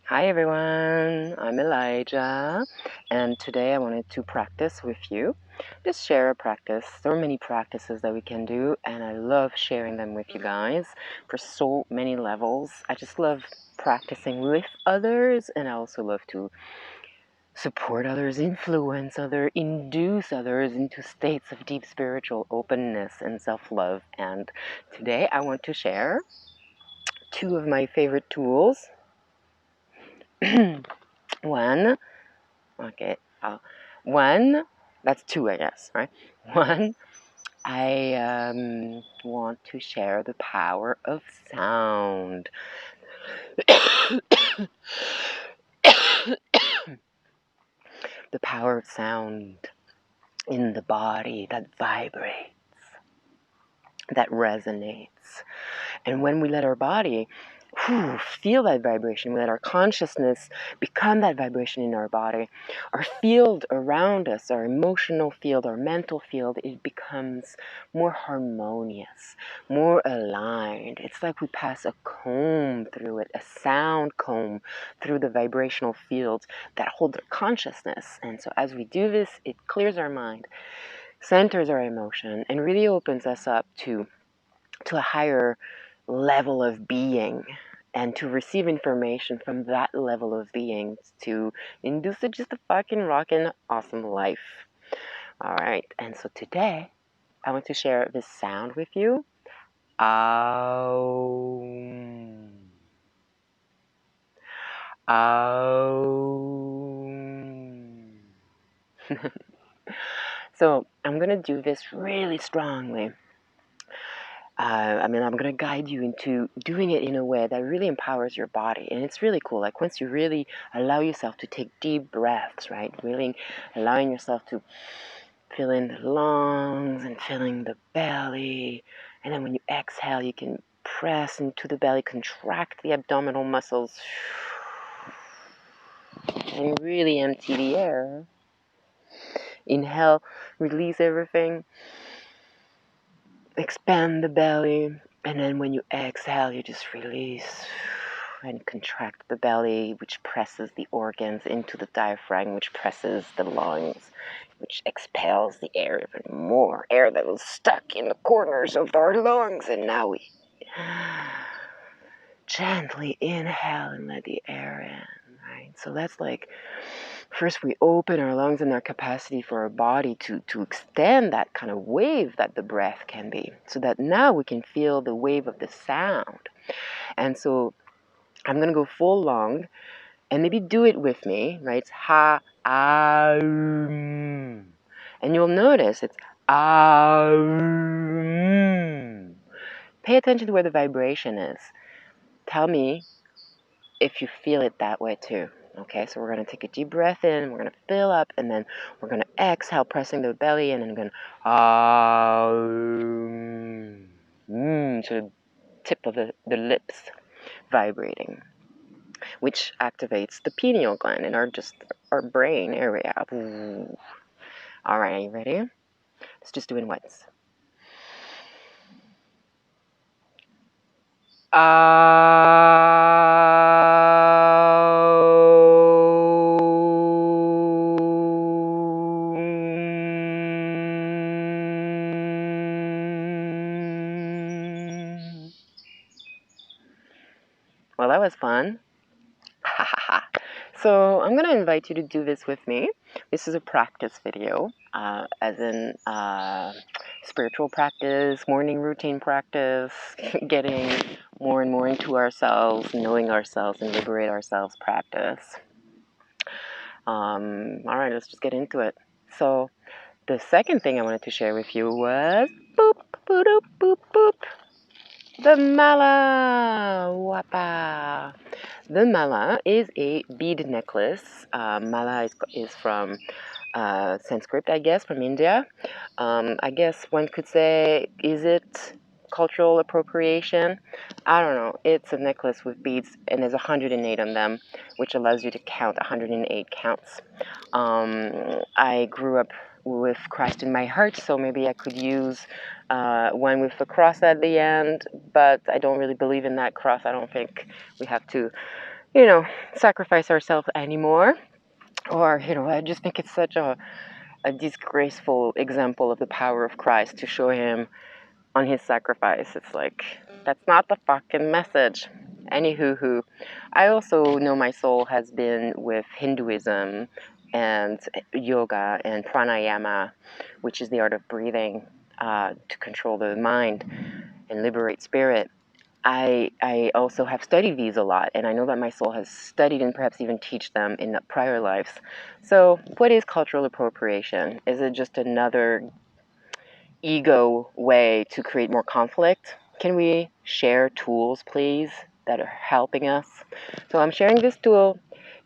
Hi everyone, I'm Elijah, and today I wanted to practice with you. Just share a practice. There are many practices that we can do, and I love sharing them with you guys for so many levels. I just love practicing with others, and I also love to support others, influence others, induce others into states of deep spiritual openness and self-love. And today I want to share two of my favorite tools. One, okay, one, that's two, I guess, right? One, I want to share the power of sound. The power of sound in the body that vibrates, that resonates. And when we let our body feel that vibration, we let our consciousness become that vibration in our body, our field around us, our emotional field, our mental field, it becomes more harmonious, more aligned. It's like we pass a comb through it, a sound comb through the vibrational fields that hold our consciousness. And so as we do this, it clears our mind, centers our emotion, and really opens us up to a higher level of being, and to receive information from that level of being to induce just a fucking rockin' awesome life. All right, and so today I want to share this sound with you. Aum. Aum. So I'm gonna do this really strongly. I'm going to guide you into doing it in a way that really empowers your body. And it's really cool. Like once you really allow yourself to take deep breaths, right? Really allowing yourself to fill in the lungs and filling the belly. And then when you exhale, you can press into the belly, contract the abdominal muscles, and really empty the air. Inhale, release everything. Expand the belly, and then when you exhale, you just release and contract the belly, which presses the organs into the diaphragm, which presses the lungs, which expels the air, even more air that was stuck in the corners of our lungs. And now we gently inhale and let the air in, right? So that's like, first we open our lungs and our capacity for our body to extend that kind of wave that the breath can be, so that now we can feel the wave of the sound. And so I'm going to go full lung, and maybe do it with me, right? It's ha, and you'll notice it's Pay attention to where the vibration is. Tell me if you feel it that way too. Okay, so we're going to take a deep breath in, we're going to fill up, and then we're going to exhale, pressing the belly, and then we're going to the tip of the lips vibrating, which activates the pineal gland in our brain area. All right, are you ready? Let's just do it once. Well, that was fun. So I'm going to invite you to do this with me. This is a practice video, as in spiritual practice, morning routine practice, getting more and more into ourselves, knowing ourselves and liberate ourselves practice. All right, let's just get into it. So the second thing I wanted to share with you was boop, boop, boop, boop. The mala, wapa. The mala is a bead necklace. Mala is from Sanskrit, I guess, from India. I guess one could say, is it cultural appropriation? I don't know. It's a necklace with beads, and there's 108 on them, which allows you to count 108 counts. I grew up with Christ in my heart, so maybe I could use one with a cross at the end, but I don't really believe in that cross. I don't think we have to you know, sacrifice ourselves anymore. Or, I just think it's such a disgraceful example of the power of Christ to show him on his sacrifice. It's like, that's not the fucking message. Anywho, I also know my soul has been with Hinduism and yoga and pranayama, which is the art of breathing to control the mind and liberate spirit. I also have studied these a lot, and I know that my soul has studied and perhaps even teach them in prior lives. So what is cultural appropriation? Is it just another ego way to create more conflict? Can we share tools, please, that are helping us? So I'm sharing this tool.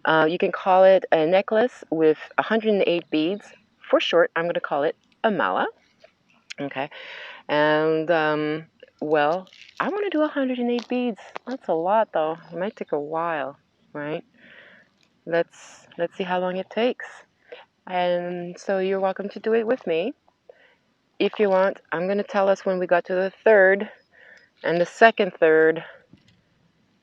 You can call it a necklace with 108 beads. For short, I'm going to call it a mala. Okay. And, well, I want to do 108 beads. That's a lot, though. It might take a while, right? Let's see how long it takes. And so you're welcome to do it with me. If you want, I'm going to tell us when we got to the third and the second third.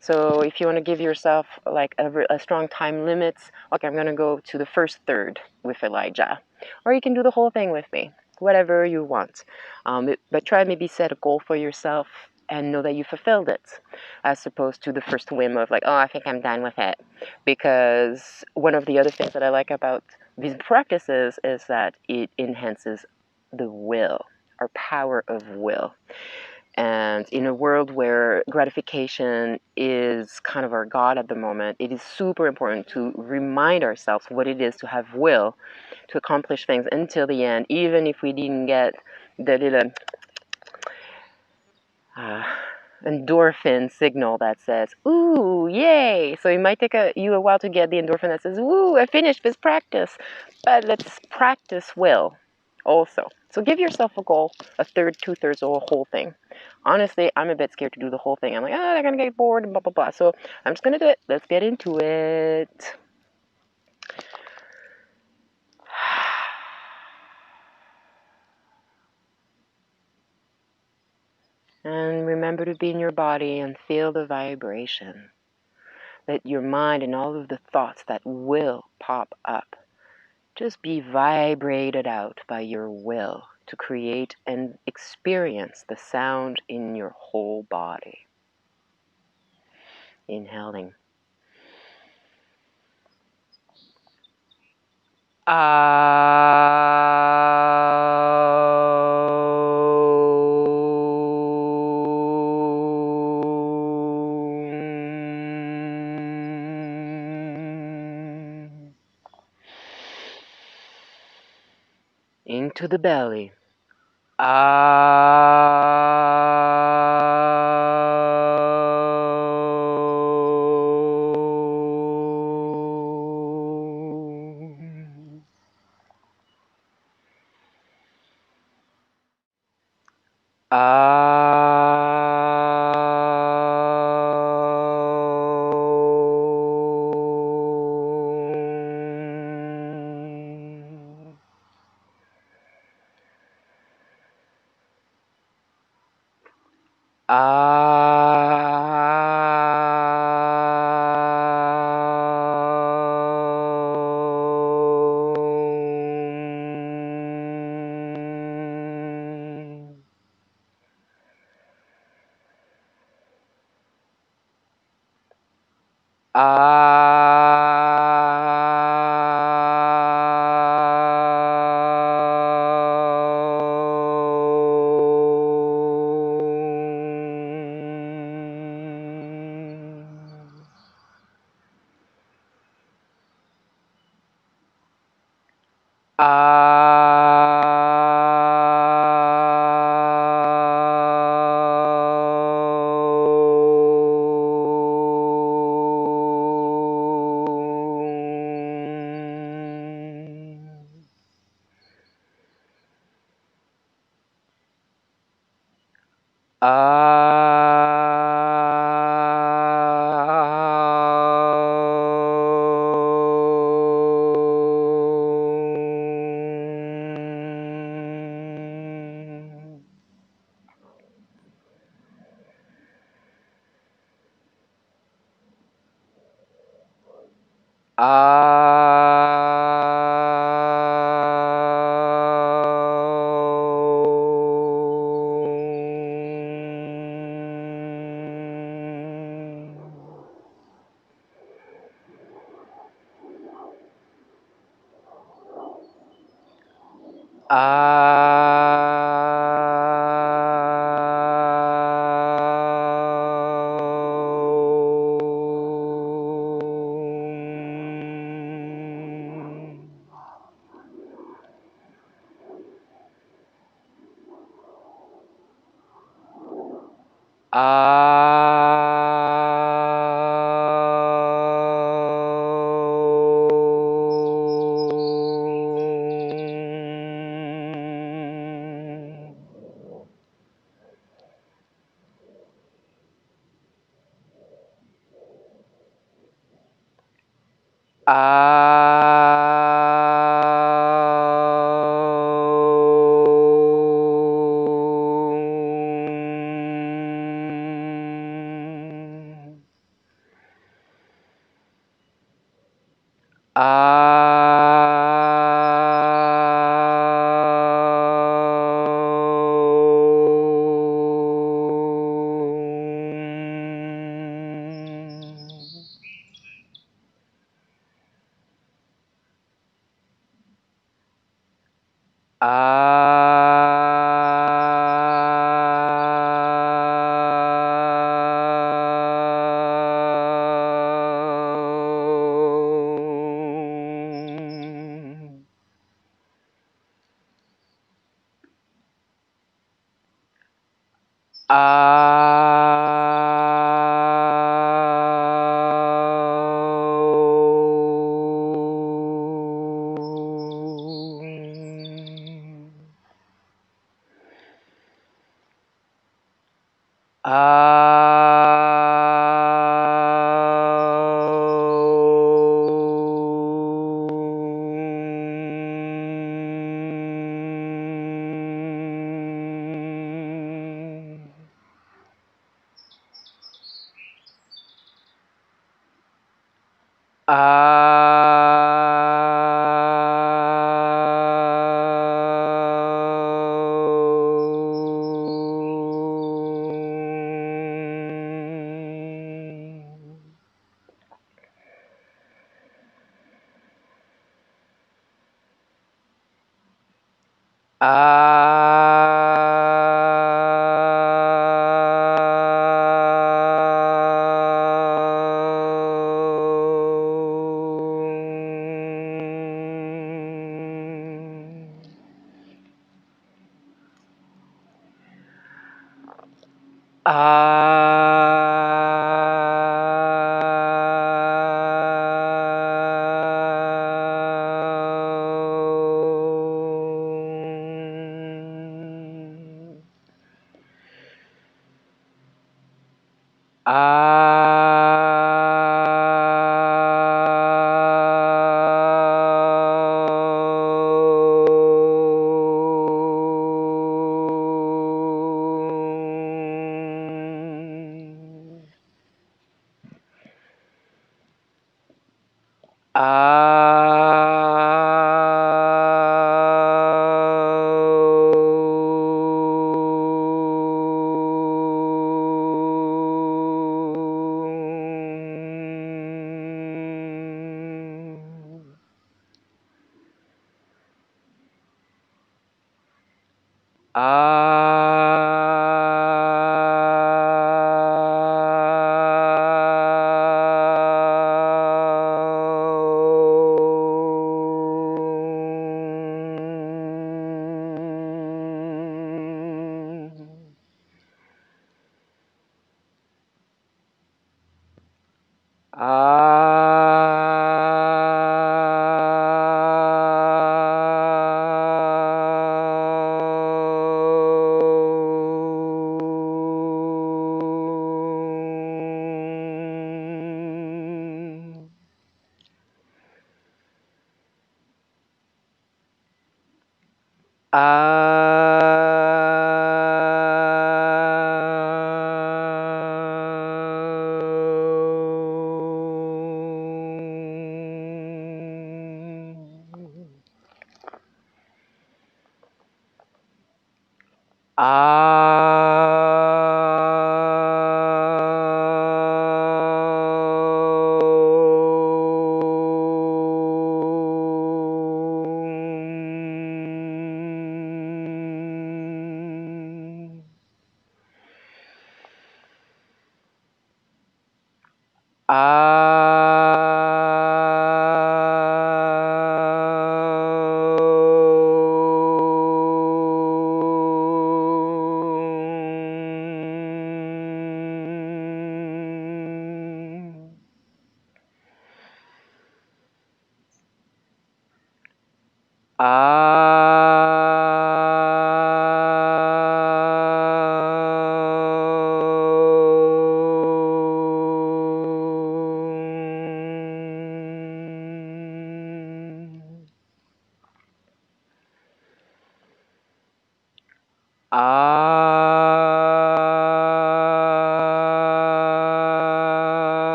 So if you want to give yourself like a strong time limits, okay, I'm going to go to the first third with Elijah. Or you can do the whole thing with me, whatever you want. But try maybe set a goal for yourself and know that you fulfilled it, as opposed to the first whim of like, oh, I think I'm done with it. Because one of the other things that I like about these practices is that it enhances the will, our power of will. And in a world where gratification is kind of our God at the moment, it is super important to remind ourselves what it is to have will to accomplish things until the end, even if we didn't get the little endorphin signal that says, ooh, yay. So it might take you a while to get the endorphin that says, ooh, I finished this practice. But let's practice will also. So give yourself a goal, a third, two-thirds, or a whole thing. Honestly, I'm a bit scared to do the whole thing. I'm like, oh, they're going to get bored and blah, blah, blah. So I'm just going to do it. Let's get into it. And remember to be in your body and feel the vibration. Let your mind and all of the thoughts that will pop up just be vibrated out by your will to create and experience the sound in your whole body. Inhaling. Into the belly.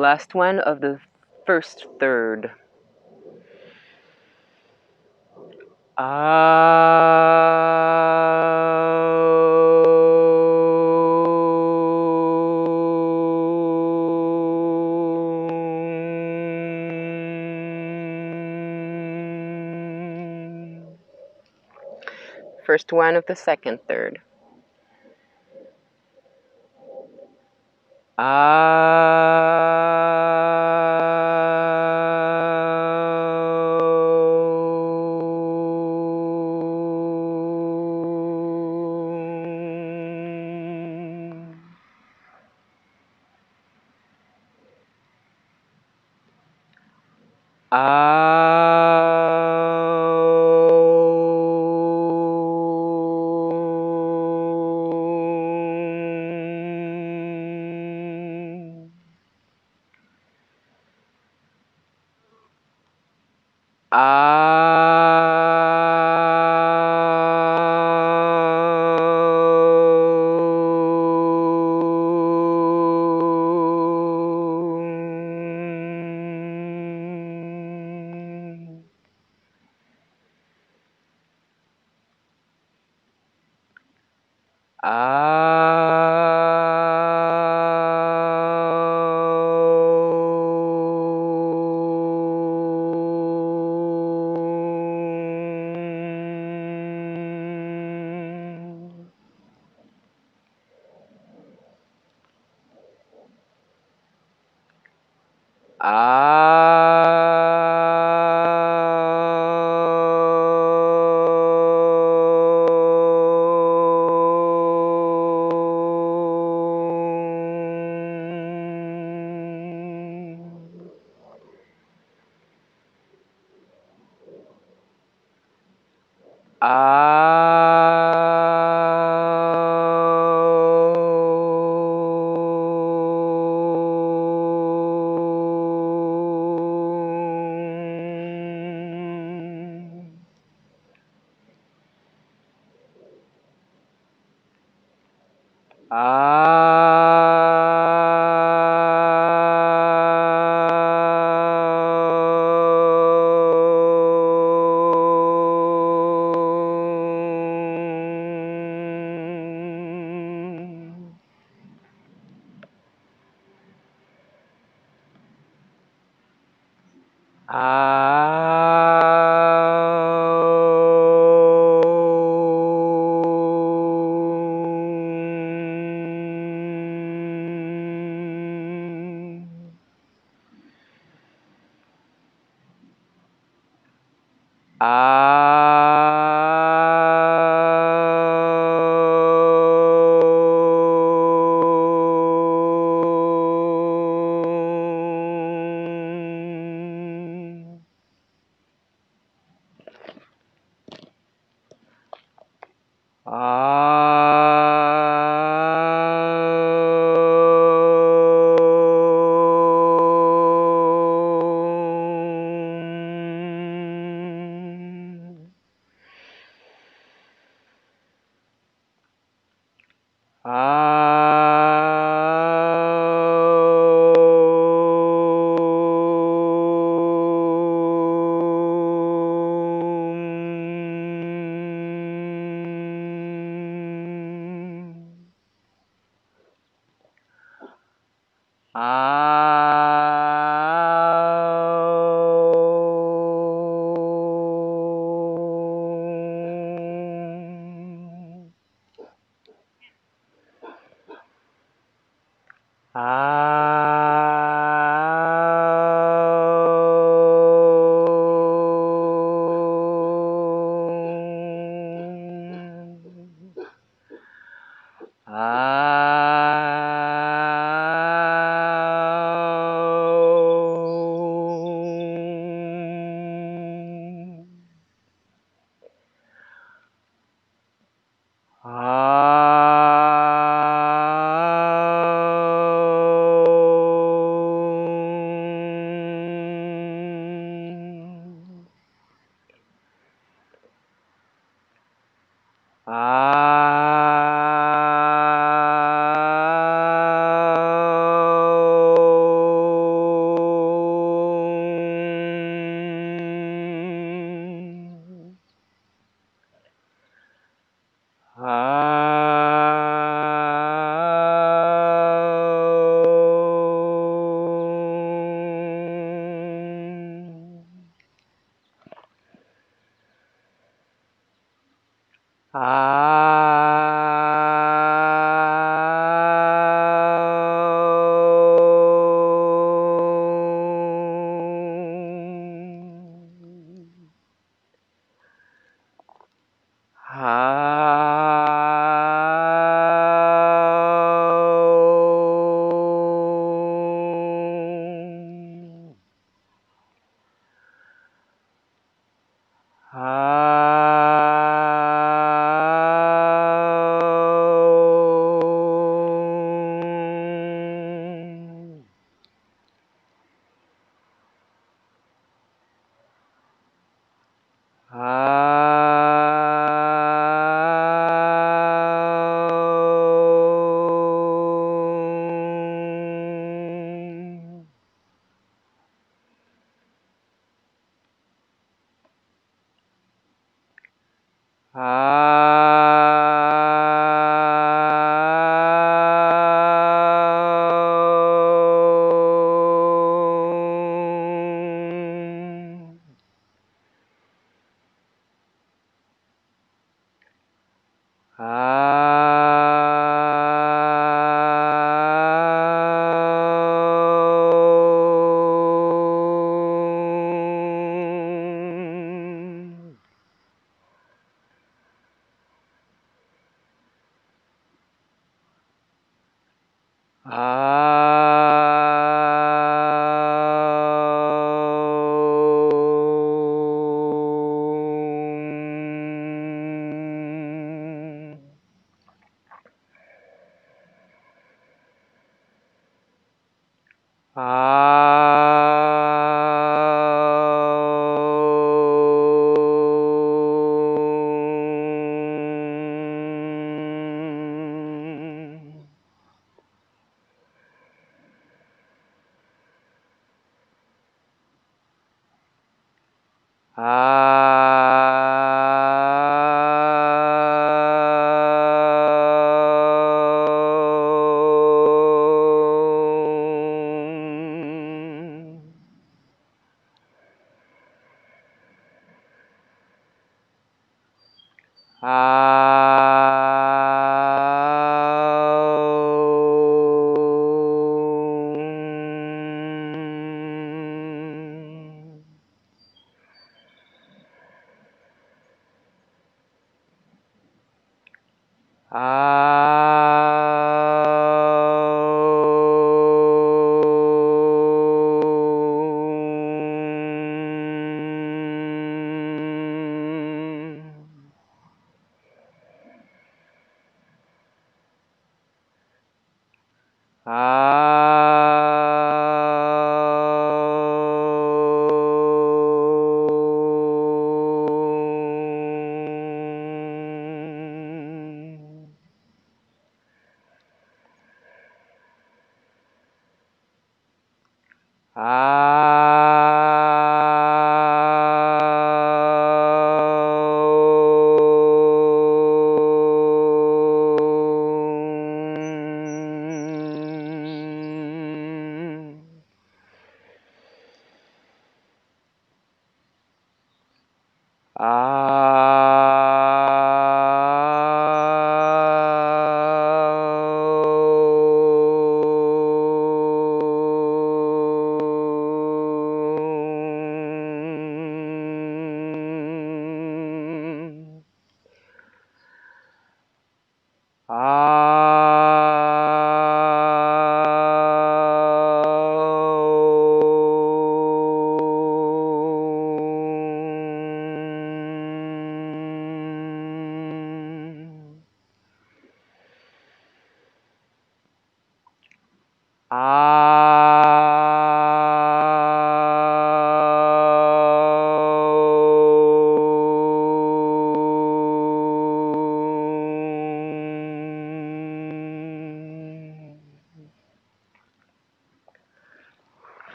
Last one of the first third. First one of the second third.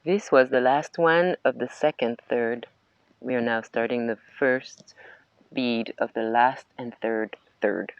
This was the last one of the second third. We are now starting the first bead of the last and third third.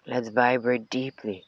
Let's vibrate deeply.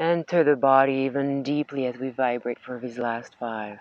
Enter the body even deeply as we vibrate for these last 5.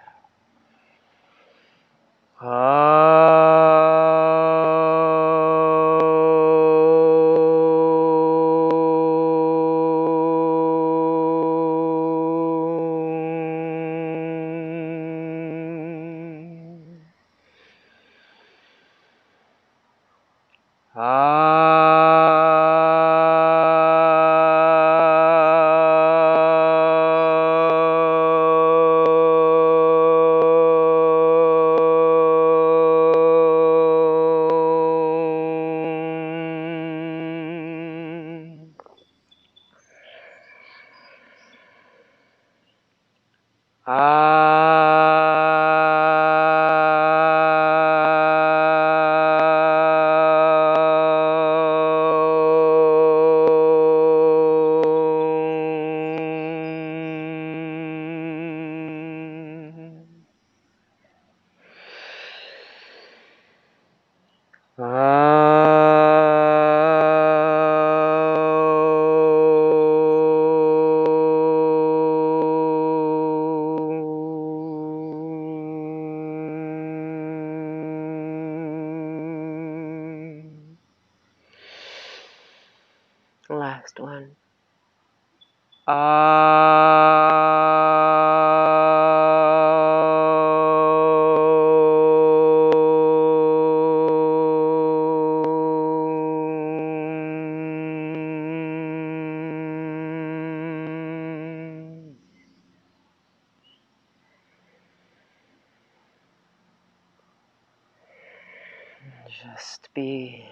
Just be.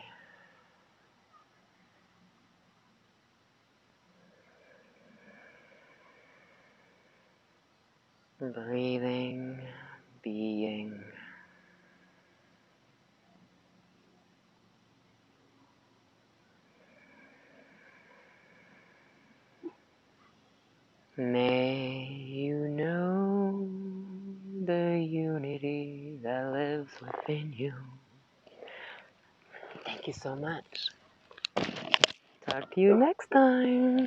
Breathing, being. May you know the unity that lives within you. Thank you so much. Talk to you next time.